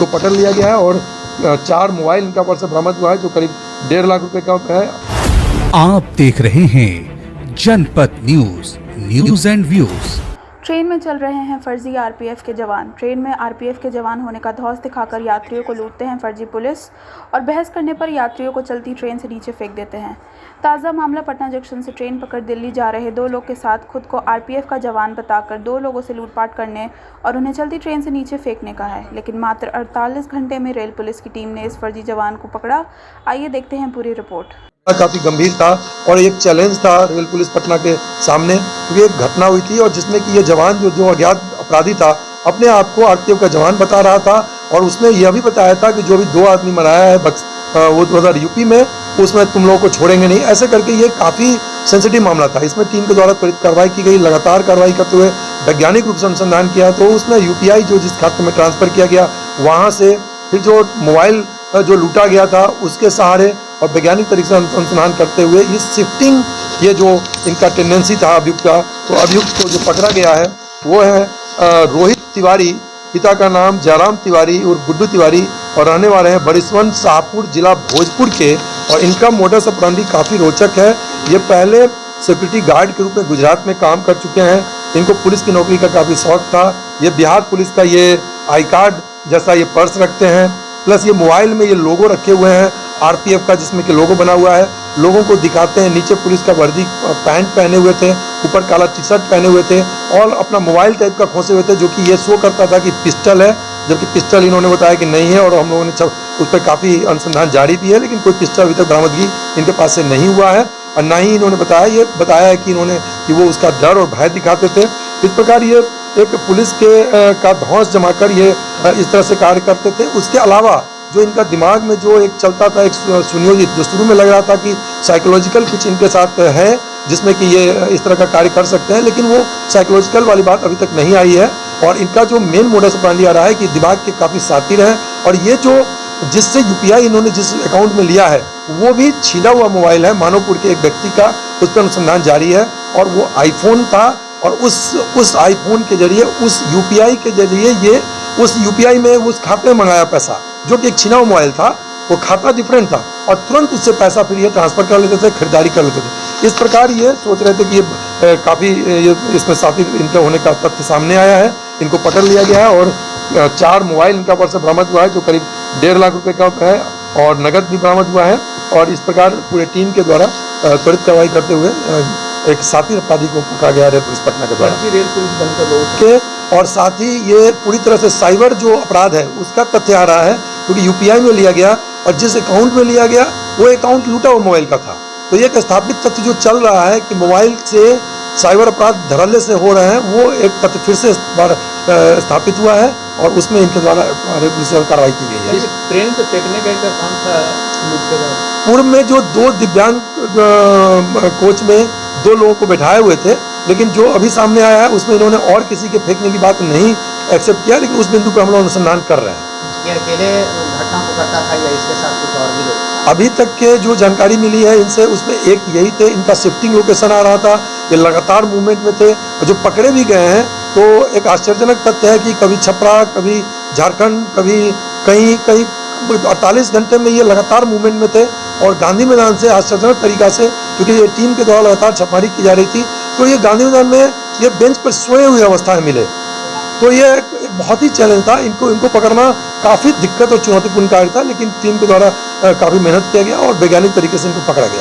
इनको पकड़ लिया गया है और 4 मोबाइल इनका पर्स से बरामद हुआ है जो करीब 1.5 लाख रुपए का है। आप देख रहे हैं जनपद न्यूज एंड व्यूज। ट्रेन में चल रहे हैं फर्जी आरपीएफ के जवान। ट्रेन में आरपीएफ के जवान होने का धौंस दिखाकर यात्रियों को लूटते हैं फर्जी पुलिस और बहस करने पर यात्रियों को चलती ट्रेन से नीचे फेंक देते हैं। ताज़ा मामला पटना जंक्शन से ट्रेन पकड़ दिल्ली जा रहे 2 लोग के साथ खुद को आरपीएफ का जवान बताकर 2 लोगों से लूटपाट करने और उन्हें चलती ट्रेन से नीचे फेंकने का है। लेकिन मात्र 48 घंटे में रेल पुलिस की टीम ने इस फर्जी जवान को पकड़ा। आइए देखते हैं पूरी रिपोर्ट। काफी गंभीर था और एक चैलेंज था रेल पुलिस पटना के सामने, क्योंकि एक घटना हुई थी और जिसमें कि ये जवान जो अज्ञात अपराधी था अपने आप को आरपीएफ का जवान बता रहा था और उसने यह भी बताया था कि जो भी 2 आदमी मराया है वो उधर यूपी में, उसमें तुम लोगों को छोड़ेंगे नहीं। ऐसे करके ये काफी सेंसिटिव मामला था। इसमें टीम के द्वारा त्वरित कार्रवाई की गई, लगातार कार्रवाई करते हुए वैज्ञानिक रूप से अनुसंधान किया तो उसमें यूपीआई जो जिस खाते में ट्रांसफर किया गया वहां से फिर जो मोबाइल जो लूटा गया था उसके सहारे और वैज्ञानिक तरीके से अनुसंधान करते हुए इस शिफ्टिंग ये जो इनका टेंडेंसी था अभियुक्त का, तो अभियुक्त को जो पकड़ा गया है वो है रोहित तिवारी, पिता का नाम जयराम तिवारी और गुड्डू तिवारी और रहने वाले हैं बरिसवन शाहपुर जिला भोजपुर के। और इनका मोडस ऑपरेंडी काफ़ी रोचक है। ये पहले सिक्योरिटी गार्ड के रूप में गुजरात में काम कर चुके हैं। इनको पुलिस की नौकरी का काफ़ी शौक था। ये बिहार पुलिस का ये आई कार्ड जैसा ये पर्स रखते हैं, प्लस ये मोबाइल में ये लोगो रखे हुए हैं आरपीएफ का, जिसमें कि लोगो बना हुआ है। लोगों को दिखाते हैं। नीचे पुलिस का वर्दी पैंट पहने हुए थे, ऊपर काला टी शर्ट पहने हुए थे और अपना मोबाइल टाइप का खोसे हुए थे जो कि ये शो करता था कि पिस्टल है, जबकि पिस्टल इन्होंने बताया कि नहीं है। और हम लोगों ने उस पर काफ़ी अनुसंधान जारी भी है, लेकिन कोई पिस्टल अभी तक बरामदगी इनके पास से नहीं हुआ है और ना ही इन्होंने बताया है कि इन्होंने कि वो उसका डर और भय दिखाते थे। इस प्रकार ये एक पुलिस के का धौंस जमाकर ये इस तरह से कार्य करते थे। उसके अलावा जो इनका दिमाग में जो एक चलता था, एक सुनियोजित, जो शुरू में लग रहा था कि साइकोलॉजिकल कुछ इनके साथ है जिसमें कि ये इस तरह का कार्य कर सकते हैं, लेकिन वो साइकोलॉजिकल वाली बात अभी तक नहीं आई है। और इनका जो मेन मोडस ऑपरेंडी आ रहा है कि दिमाग के काफ़ी शातिर हैं और ये जो जिससे यूपीआई इन्होंने जिस अकाउंट में लिया है वो भी छीना हुआ मोबाइल है मानवपुर के एक व्यक्ति का, उस पर अनुसंधान जारी है और वो आईफोन था और उस आईफोन के जरिए उस यूपीआई के जरिए ये उस यूपीआई में उस खाते में मंगाया पैसा, जो कि एक छिना हुआ मोबाइल था, वो खाता डिफरेंट था और तुरंत उससे पैसा फिर ये ट्रांसफर कर लेते थे, खरीदारी कर लेते थे। इस प्रकार ये सोच रहे थे कि ये काफ़ी इसमें साथी इनके होने का तथ्य सामने आया है। इनको पकड़ लिया गया है और 4 मोबाइल इनका पर्स से बरामद हुआ है जो करीब 1.5 लाख रुपए का है और नगद भी बरामद हुआ है। और इस प्रकार पूरे टीम के द्वारा त्वरित कार्रवाई करते हुए एक साथी अपराधी को पकड़ा गया रेल पुलिस पटना के द्वारा रेल पुलिस बनकर लोगों के। और साथ ही ये पूरी तरह से साइबर जो अपराध है उसका तथ्य आ रहा है, क्योंकि यूपीआई में लिया गया और जिस अकाउंट में लिया गया वो अकाउंट लूटा हुआ मोबाइल का था। तो ये एक स्थापित तथ्य जो चल रहा है कि मोबाइल से साइबर अपराध धड़ल्ले से हो रहे हैं, वो एक तथ्य फिर से स्थापित हुआ है और उसमें इनके द्वारा रेल पुलिस द्वारा कार्रवाई की गई है। ट्रेन से फेंकने का काम था लूट के बाद। पूर्व में जो 2 दिव्यांग कोच में 2 लोगों को बैठाए हुए थे, लेकिन जो अभी सामने आया है उसमें इन्होंने और किसी के फेंकने की बात नहीं एक्सेप्ट किया, लेकिन उस बिंदु पर हम लोग अनुसंधान कर रहे हैं। ये अकेले घटना को करता था या इसके साथ कुछ और भी लोग? अभी तक के जो जानकारी मिली है इनसे, उसमें एक यही थे, इनका शिफ्टिंग लोकेशन आ रहा था, ये लगातार मूवमेंट में थे और जो पकड़े भी गए हैं तो एक आश्चर्यजनक तथ्य है कि कभी छपरा, कभी झारखंड, कभी कहीं 48 घंटे में ये लगातार मूवमेंट में थे। और गांधी मैदान से आश्चर्यजनक तरीका से, क्योंकि ये टीम के द्वारा लगातार छापेमारी की जा रही थी, तो ये गांधी मैदान में ये बेंच पर सोए हुए अवस्था में मिले। तो ये एक बहुत ही चैलेंज था। इनको पकड़ना काफ़ी दिक्कत और चुनौतीपूर्ण कार्य था, लेकिन टीम के द्वारा काफ़ी मेहनत किया गया और वैज्ञानिक तरीके से इनको पकड़ा गया।